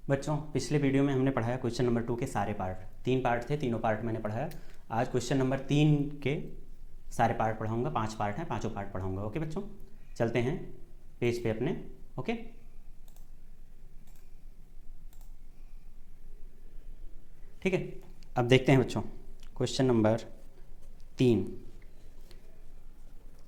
बच्चों पिछले वीडियो में हमने पढ़ाया क्वेश्चन नंबर 2 के सारे पार्ट, 3 पार्ट थे, तीनों पार्ट मैंने पढ़ाया। आज क्वेश्चन नंबर 3 के सारे पार्ट पढ़ाऊंगा, 5 पार्ट हैं, पांचों पार्ट पढ़ाऊंगा। ओके बच्चों, चलते हैं पेज पे अपने। ओके, ठीक है। अब देखते हैं बच्चों क्वेश्चन नंबर 3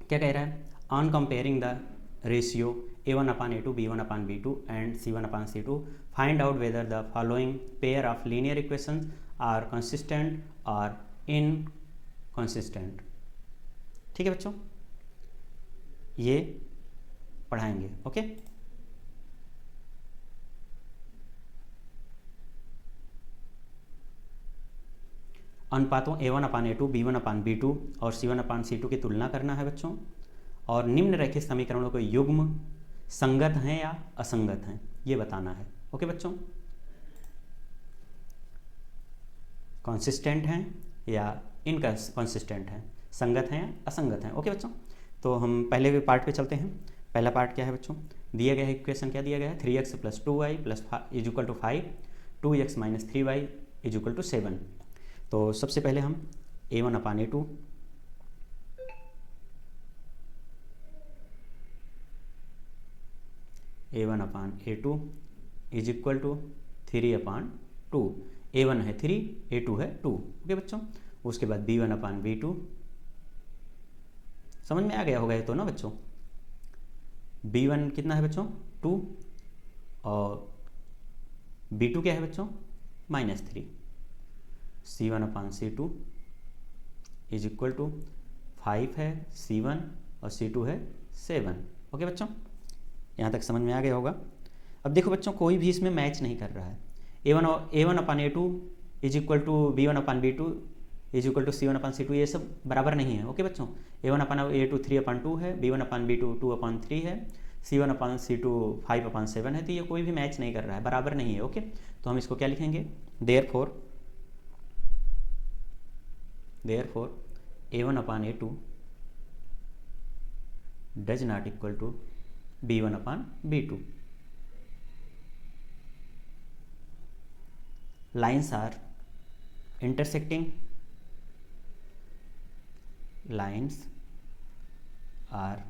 क्या कह रहा है। On comparing the ratio a1/a2 b1/b2 and c1/c2 find out whether the following pair of linear equations are consistent or inconsistent। ठीक है बच्चों, ये पढ़ाएंगे। ओके, अनुपातों a1/a2 b1/b2 और c1/c2 की तुलना करना है बच्चों, और निम्नलिखित समीकरणों के युग्म संगत हैं या असंगत हैं ये बताना है। ओके बच्चों, कॉन्सिस्टेंट हैं या इनकॉन्सिस्टेंट हैं, संगत हैं या असंगत हैं। ओके बच्चों, तो हम पहले पार्ट पे चलते हैं। पहला पार्ट क्या है बच्चों, दिया गया है इक्वेशन, क्या दिया गया है, 3x + 2y = 5, 2x - 3y = 7। तो सबसे पहले हम a1/a2 a1/a2 = 3/2। a1 है 3, a2 है 2। ओके बच्चों, उसके बाद b1/b2, समझ में आ गया होगा ये तो ना बच्चों। b1 कितना है बच्चों, 2, और b2 क्या है बच्चों, -3। c1/c2 = 5 है c1, और c2 है 7। ओके बच्चों, यहाँ तक समझ में आ गया होगा। अब देखो बच्चों, कोई भी इसमें मैच नहीं कर रहा है। a1/a2 = b1/b2 = c1/c2, ये सब बराबर नहीं है। ओके बच्चों, a1/a2 3/2 है, b1/b2 2/3 है, c1/c2 5/7 है, तो ये कोई भी मैच नहीं कर रहा है, बराबर नहीं है। ओके, तो हम इसको क्या लिखेंगे, therefore a1/a2 does not equal to b1/b2। lines are intersecting, lines are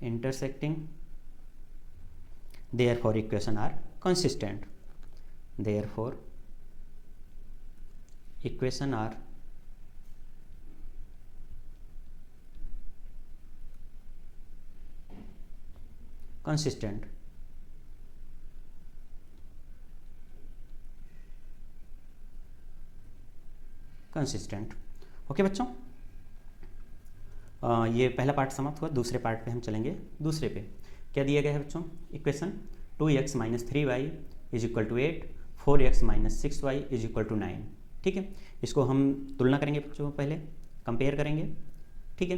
intersecting, therefore equation are consistent, therefore equation are consistent। Consistent. Okay बच्चों, ये पहला पार्ट समाप्त हुआ। दूसरे पार्ट पे हम चलेंगे। दूसरे पे क्या दिया गया है बच्चों, equation 2x - 3y = 8, 4x - 6y = 9। ठीक है, इसको हम तुलना करेंगे बच्चों, पहले कंपेयर करेंगे। ठीक है,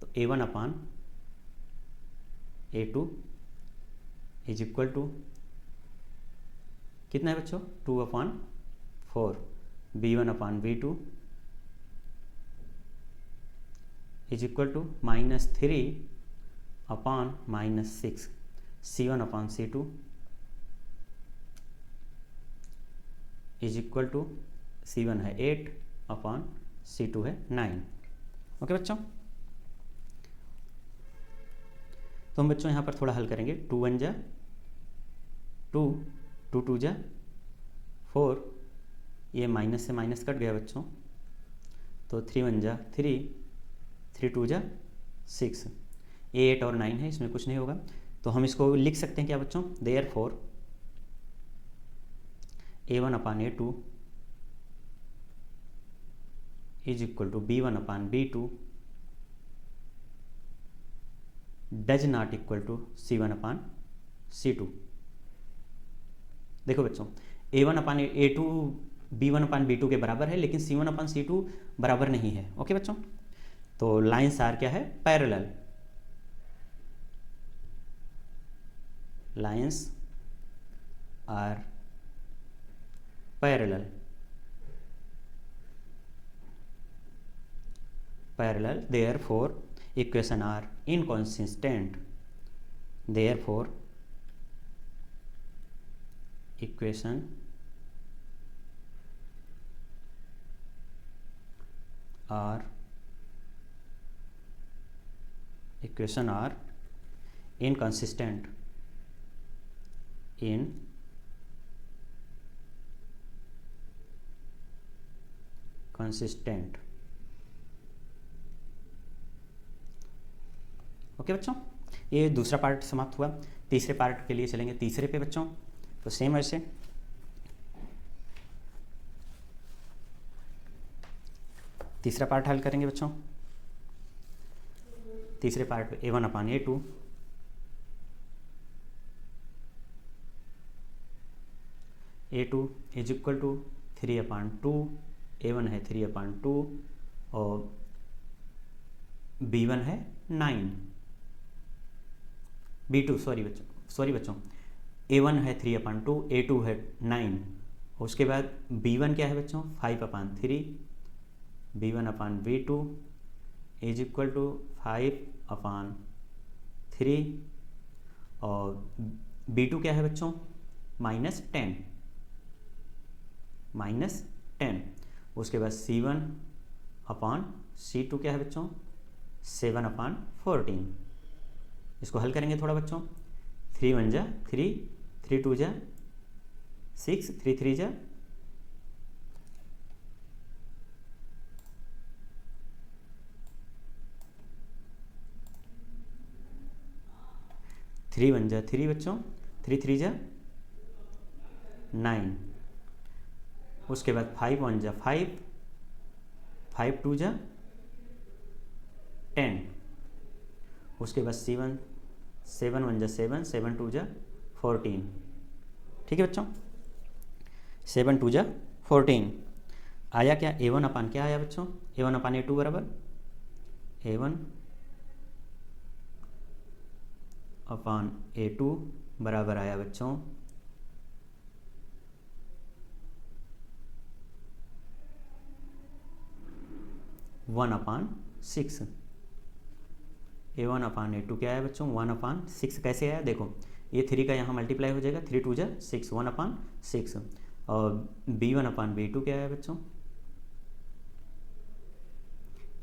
तो a1/a2 = कितना है बच्चों, 2/4, b1/b2 = -3/-6, c1/c2 = c1 है 8/c2 है 9। ओके बच्चों, तो हम बच्चों यहाँ पर थोड़ा हल करेंगे। 2 1 जा 2, 2 2 जा 4, ये माइनस से माइनस कट गया बच्चों, तो 3 1 जा 3, 3 2 जा 6, 8 और 9 है, इसमें कुछ नहीं होगा। तो हम इसको लिख सकते हैं क्या बच्चों, therefore a1/a2 = b1/b2 does not equal to c1/c2। देखो बच्चों, a1/a2 b1/b2 के बराबर है, लेकिन c1/c2 बराबर नहीं है। ओके बच्चों, तो लाइन्स आर क्या है, parallel, lines are parallel, parallel, therefore equation are inconsistent, therefore equation are inconsistent okay बच्चों, ये दूसरा पार्ट समाप्त हुआ। तीसरे पार्ट के लिए चलेंगे तीसरे पे बच्चों। तो सेम ऐसे तीसरा पार्ट हल करेंगे बच्चों। तीसरे पार्ट पे A1/A2 is equal to 3/2, A1 है 3/2 और B1 है 9, B2 सॉरी बच्चों A1 है 3/2, A2 है 9, उसके बाद B1 क्या है बच्चों 5/3, B1/B2 इज इक्वल टू 5/3 और B2 क्या है बच्चों -10, उसके बाद C1/C2 क्या है बच्चों 7/14। इसको हल करेंगे थोड़ा बच्चों। 3 1 जा 3, 3 2 जा 6, 3 3 जा 3 1 जा 3 बच्चों, 3 3 जा 9, उसके बाद 5 1 जा 5, 5 2 जा 10, उसके बाद 7 1 जा 7, 7 2 जा 14। ठीक है बच्चों, 7 2 जा 14 आया क्या A1 क्या आया बच्चों A1/A2 बराबर A1/A2 बराबर आया बच्चों 1/6। A1/A2 क्या आया बच्चों 1/6। कैसे आया देखो, ये 3 का यहाँ मल्टीप्लाई हो जाएगा, 3 2 जा 6, 1/6 और B1/B2 क्या आया बच्चों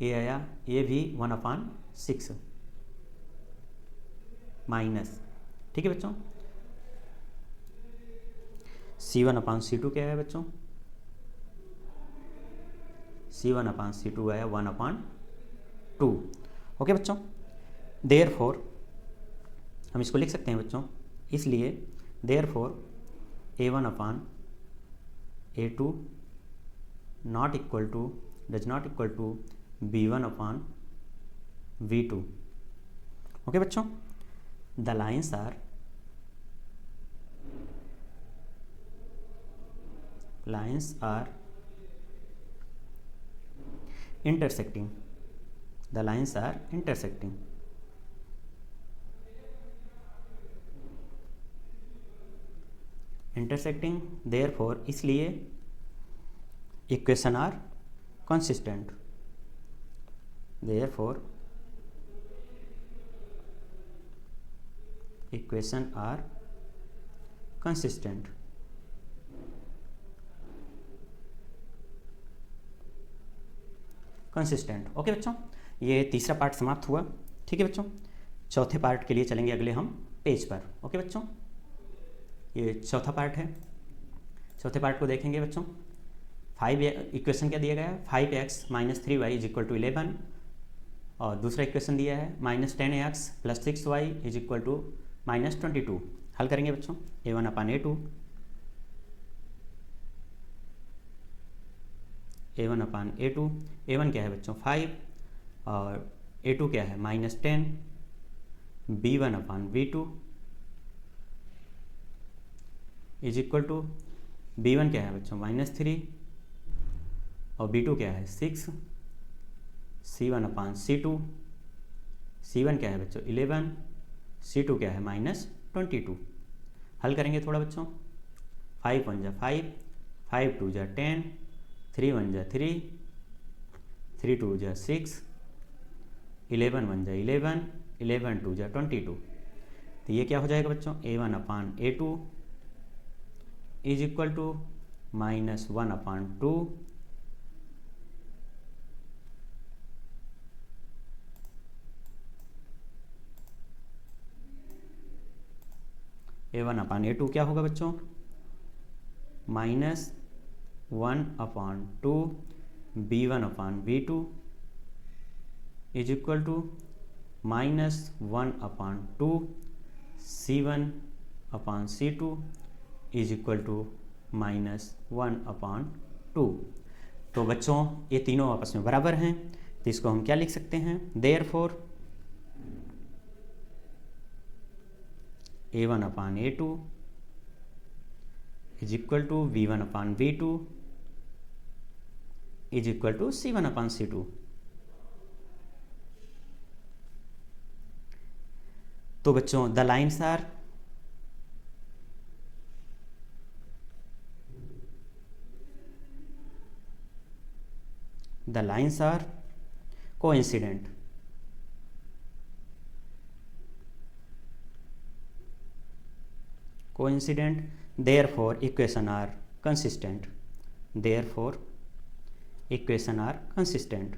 ये आया, ये भी 1/6 माइनस। ठीक है बच्चों, C1/C2 क्या है बच्चों C1/C2 आया 1/2। ओके बच्चों, देयरफॉर हम इसको लिख सकते हैं बच्चों, इसलिए therefore A1/A2 does not equal to B1/V2। Okay बच्चों, the lines are intersecting, the lines are intersecting, therefore इसलिए equation are consistent, therefore equation are consistent। Consistent. Okay बच्चों, ये तीसरा पार्ट समाप्त हुआ। ठीक है बच्चों, चौथे पार्ट के लिए चलेंगे अगले हम पेज पर। ओके बच्चों, ये चौथा पार्ट है। चौथे पार्ट को देखेंगे बच्चों। 5 इक्वेशन क्या दिया गया है 5x - 3y is equal to 11 और दूसरा इक्वेशन दिया है -10x + 6y is equal to -22। हल करेंगे बच्चों A1/A2 A1 क्या है बच्चों 5 और A2 क्या है -10, B1/B2 is equal to B1 क्या है बच्चों -3 और B2 क्या है 6, C1/C2 C1 क्या है बच्चों 11, C2 क्या है -22। हल करेंगे थोड़ा बच्चों। 5 1 जा 5, 5 2 जा 10, 3 1 जा 3, 3 2 जा 6, 11 वन जा 11, 11 टू जा 22। तो ये क्या हो जाएगा बच्चों, A1/A2 is equal to -1/2 A1/A2 क्या होगा बच्चों, -1/2 B1/B2 is equal to -1/2 C1/C2 is equal to -1/2। तो बच्चों ये तीनों आपस में बराबर हैं, तो इसको हम क्या लिख सकते हैं, therefore A1/A2 is equal to B1/B2 is equal to C1/C2। तो बच्चों the lines are coincident. Therefore equation are consistent. Therefore equation are consistent.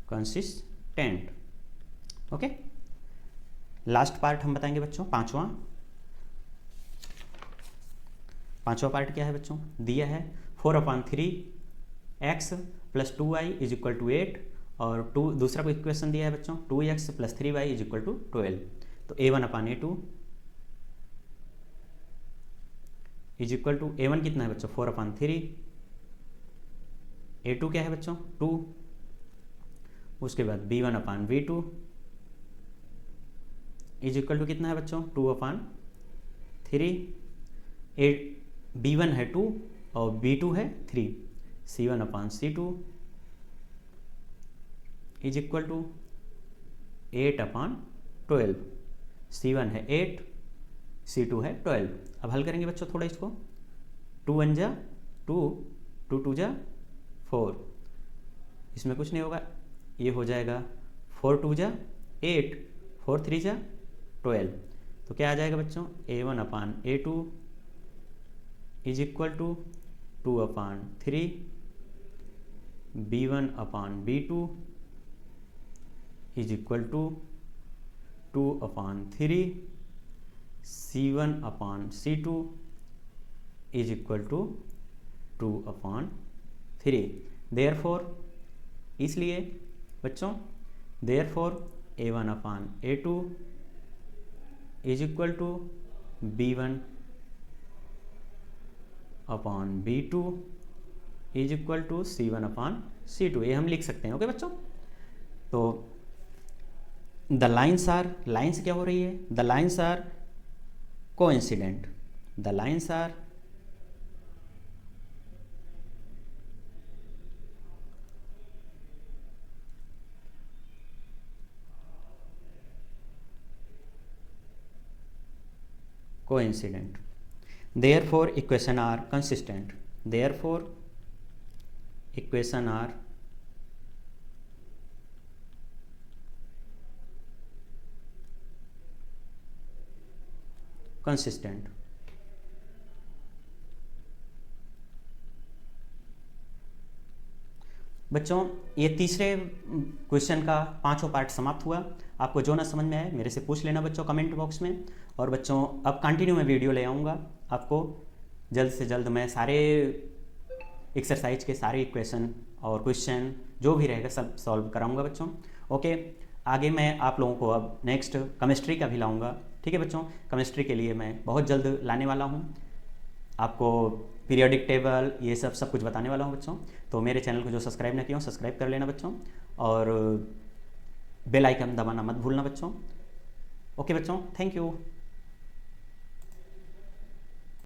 Consistent. Okay, last part हम बताएंगे बच्चों, पांचवा पार्ट क्या है बच्चों, दिया है 4/3x + 2y is equal to 8 और दूसरा को इक्वेशन दिया है बच्चों 2x + 3y is equal to 12। तो A1/A2 is equal to A1 कितना है बच्चों 4/3, A2 क्या है बच्चों 2, उसके बाद B1/B2 इज इक्वल टू कितना है बच्चों 2/3, B1 है 2 और B2 है 3, C1/C2 is equal to 8/12, C1 है 8, C2 है 12। अब हल करेंगे बच्चों थोड़ा इसको, 2 1 जा 2, 2 2 जा 4, इसमें कुछ नहीं होगा, ये हो जाएगा 4 2 जा 8, 4 3 जा 12। तो क्या आ जाएगा बच्चों A1/A2 is equal to 2/3, B1/B2 is equal to 2/3, C1/C2 is equal to 2/3। Therefore, इसलिए बच्चों therefore A1/A2 is equal to B1/B2 is equal to C1/C2, ये हम लिख सकते हैं। ओके बच्चों, तो द लाइन्स आर, लाइन्स क्या हो रही है, the lines are coincident, the lines are coincident. Therefore equation are consistent. Therefore equation are consistent. बच्चों ये तीसरे क्वेश्चन का पांचों पार्ट समाप्त हुआ। आपको जो ना समझ में आए मेरे से पूछ लेना बच्चों कमेंट बॉक्स में। और बच्चों अब कंटिन्यू में वीडियो ले आऊँगा आपको, जल्द से जल्द मैं सारे एक्सरसाइज के सारे इक्वेशन और क्वेश्चन जो भी रहेगा सब सॉल्व कराऊंगा बच्चों। ओके, आगे मैं आप लोगों को अब नेक्स्ट केमिस्ट्री का भी लाऊंगा। ठीक है बच्चों, केमिस्ट्री के लिए मैं बहुत जल्द लाने वाला हूँ, आपको पीरियोडिक टेबल ये सब कुछ बताने वाला हूँ बच्चों। तो मेरे चैनल को जो सब्सक्राइब ना किया हो सब्सक्राइब कर लेना बच्चों, और बेल आइकन दबाना मत भूलना बच्चों। ओके बच्चों, थैंक यू।